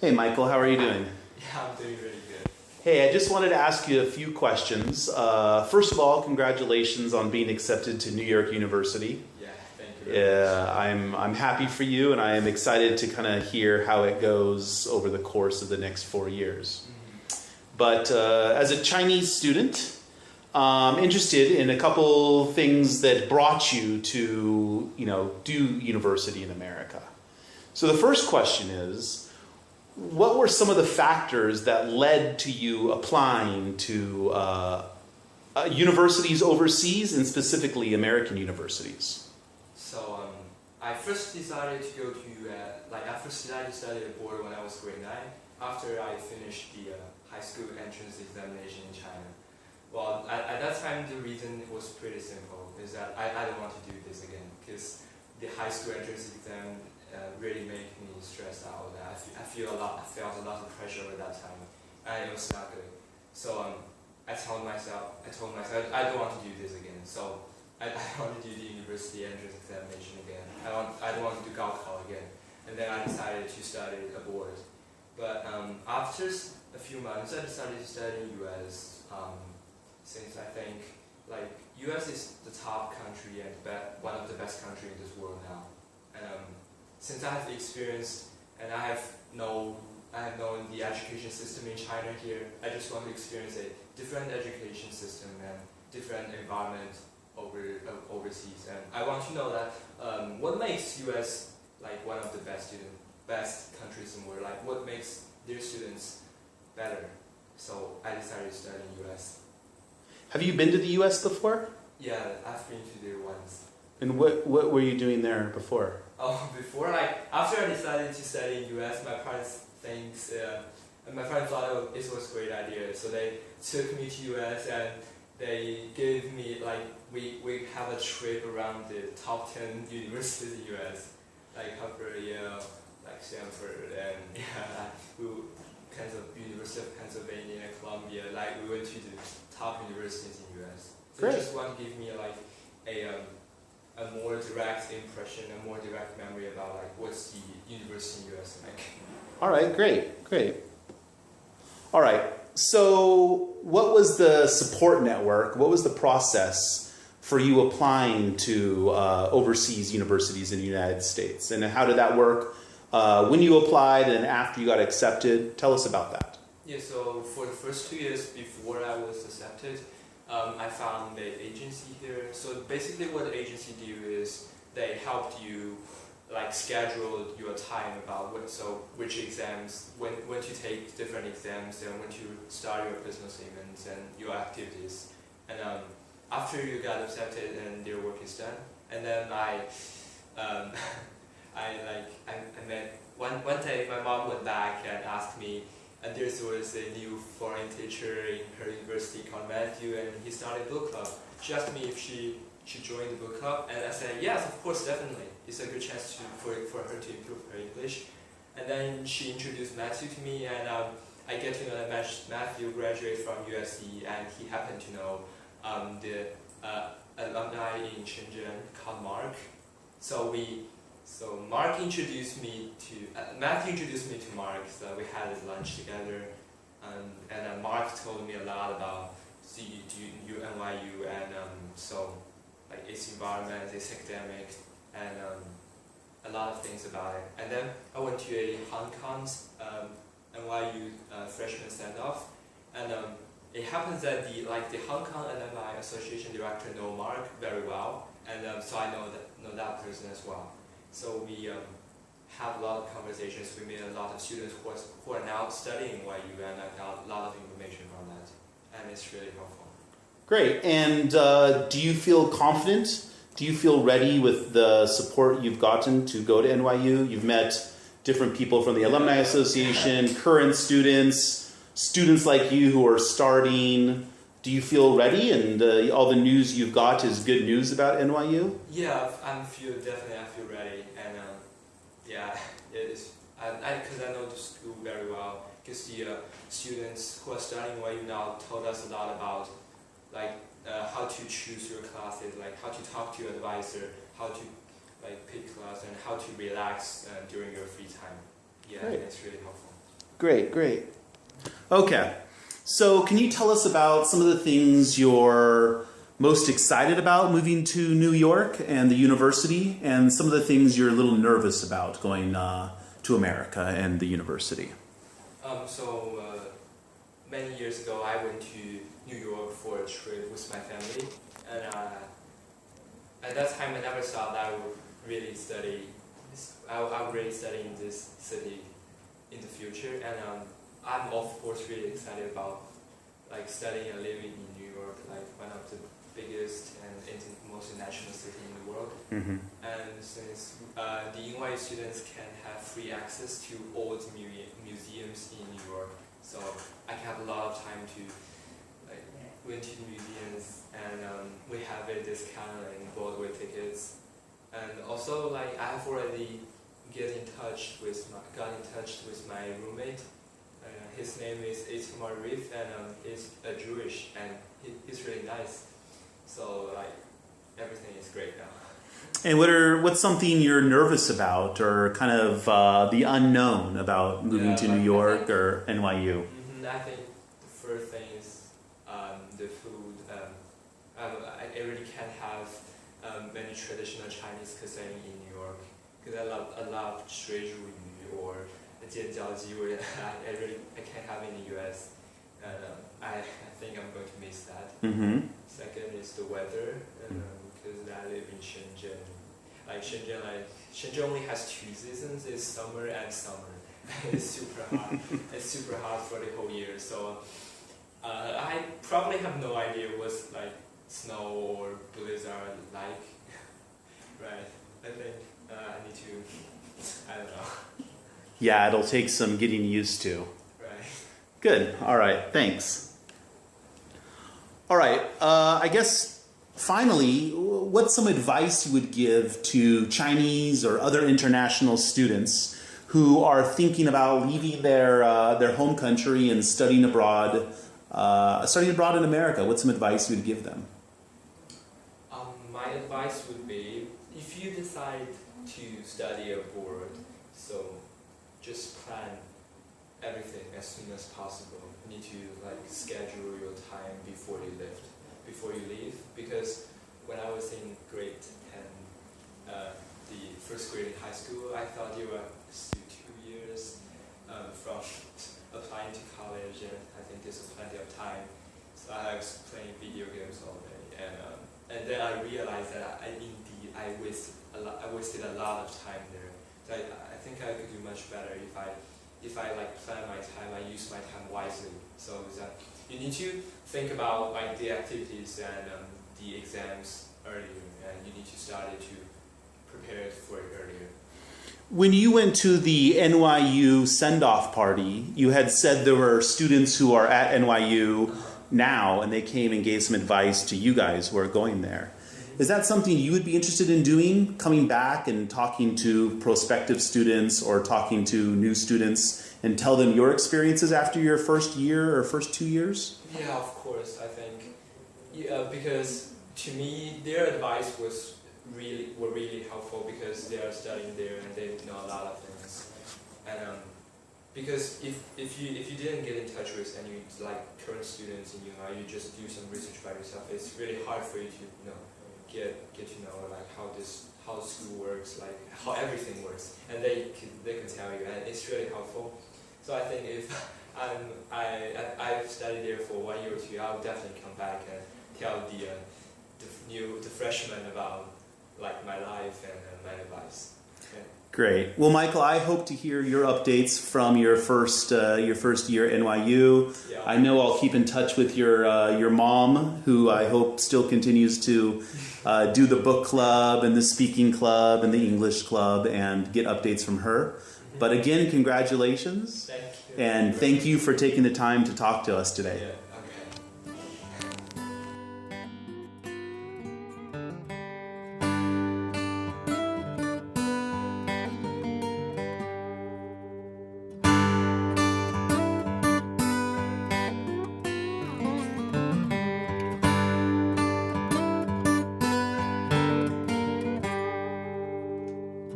Hey Michael, how are you doing? Yeah, I'm doing really good. Hey, I just wanted to ask you a few questions. First of all, congratulations on being accepted to New York University. Yeah, thank you very much. I'm happy for you, and I am excited to kind of hear how it goes over the course of the next 4 years. But as a Chinese student, I'm interested in a couple things that brought you to, do university in America. So the first question is, what were some of the factors that led to you applying to universities overseas, and specifically American universities? So I first decided to go to I first decided to study abroad when I was grade 9 after I finished the high school entrance examination in China. Well, at that time the reason was pretty simple, is that I don't want to do this again because the high school entrance exam really made me stressed out. I felt a lot of pressure at that time, and it was not good. So I told myself I don't want to do this again. So I don't want to do the university entrance examination again. I don't want to do Gaokao again. And then I decided to study abroad. But after a few months, I decided to study in US. Since I think US is the top country and one of the best countries in this world now. And since I have experience and I have known the education system in China here, I just want to experience a different education system and different environment overseas. And I want to know that what makes US one of the best countries in the world. What makes their students better. So I decided to study in US. Have you been to the US before? Yeah, I've been to there once. And what were you doing there before? Oh, before after I decided to study in US, my parents thought it was a great idea, so they took me to US and they gave me we have a trip around the top 10 universities in US, like Harvard, Yale, Stanford, and University of Pennsylvania, Columbia. We went to the top universities in US. So Great. They just want to give me a more direct impression, a more direct memory about what's the university in US like. All right, great. All right, so what was the support network? What was the process for you applying to overseas universities in the United States? And how did that work when you applied and after you got accepted? Tell us about that. Yeah, so for the first 2 years before I was accepted, I found an agency here. So basically what the agency do is they helped you schedule your time about which exams, when to take different exams and when to start your business events and your activities. And after you got accepted and your work is done, and then I met one day my mom went back and asked me, and there was a new foreign teacher in her university called Matthew, and he started a book club. She asked me if she joined the book club, and I said yes, of course, definitely. It's a good chance for her to improve her English. And then she introduced Matthew to me, and I get to know that Matthew graduated from USC, and he happened to know the alumni in Shenzhen called Mark. So Mark introduced me to Matthew introduced me to Mark. So we had lunch together, and Mark told me a lot about NYU and its environment, its academic, and a lot of things about it. And then I went to a Hong Kong's NYU freshman standoff, and it happens that the Hong Kong Alumni Association director know Mark very well, and so I know that person as well. So we have a lot of conversations. We met a lot of students who are now studying NYU, and I got a lot of information from that, and it's really helpful. Great. And do you feel confident? Do you feel ready with the support you've gotten to go to NYU? You've met different people from the Alumni Association, current students like you who are starting. Do you feel ready, and all the news you've got is good news about NYU? Yeah, I feel ready, and it is. Because I know the school very well. Because the students who are studying NYU now told us a lot about how to choose your classes, how to talk to your advisor, how to pick class, and how to relax during your free time. Yeah, Great. it's really helpful. Great, great. Okay. So can you tell us about some of the things you're most excited about moving to New York and the university, and some of the things you're a little nervous about going to America and the university? Many years ago, I went to New York for a trip with my family, and at that time, I never thought I would really study. I would really study in this city in the future, and I'm of course really excited about like studying and living in New York, like one of the biggest and most international city in the world. Mm-hmm. And since the NYU students can have free access to all the museums in New York, so I can have a lot of time to like went to the museums, and we have a discount and Broadway tickets, and also like I have already got in touch with my roommate. His name is Itamar Rif, and he's a Jewish, and he's really nice. So like everything is great now. And what's something you're nervous about, or kind of the unknown about moving to New York or NYU? I think the first thing is the food. I really can't have many traditional Chinese cuisine in New York because I love 水煮鱼 or 尖椒鸡, I can't have in the US, and I think I'm going to miss that. Mm-hmm. Second is the weather, because I live in Shenzhen. Shenzhen only has 2 seasons: it's summer and summer. It's super hot. It's super hot for the whole year. So I probably have no idea what's like snow or blizzard like. Right? I think I need to. I don't know. Yeah, it'll take some getting used to. Right. Good. All right. Thanks. All right. I guess finally, what's some advice you would give to Chinese or other international students who are thinking about leaving their home country and studying abroad in America? What's some advice you would give them? My advice would be, if you decide to study abroad, so just plan everything as soon as possible. You need to like schedule your time before you leave, because when I was in grade 10, the first grade in high school, I thought you were still 2 years from applying to college, and I think there's plenty of time. So I was playing video games all day, and then I realized that I wasted a lot of time there. So I think I could do much better if I like plan my time, I use my time wisely. So that you need to think about like the activities and the exams earlier, and you need to start to prepare for it earlier. When you went to the NYU send-off party, you had said there were students who are at NYU now, and they came and gave some advice to you guys who are going there. Is that something you would be interested in doing, coming back and talking to prospective students or talking to new students and tell them your experiences after your first year or first 2 years? Yeah, of course. I think because to me their advice were really helpful, because they are studying there and they know a lot of things. And because if you didn't get in touch with any like current students and you just do some research by yourself, it's really hard for you to get to know like how school works, like how everything works, and they can tell you, and it's really helpful. So I think if I've studied there for 1 year or 2, I'll definitely come back and tell the freshmen about like my life and my advice. Okay. Great. Well, Michael, I hope to hear your updates from your first year at NYU. Yeah. I know I'll keep in touch with your mom, who I hope still continues to do the book club and the speaking club and the English club, and get updates from her. But again, congratulations. Thank you. And thank you for taking the time to talk to us today. Yeah.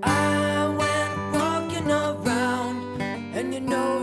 I went walking around, and you know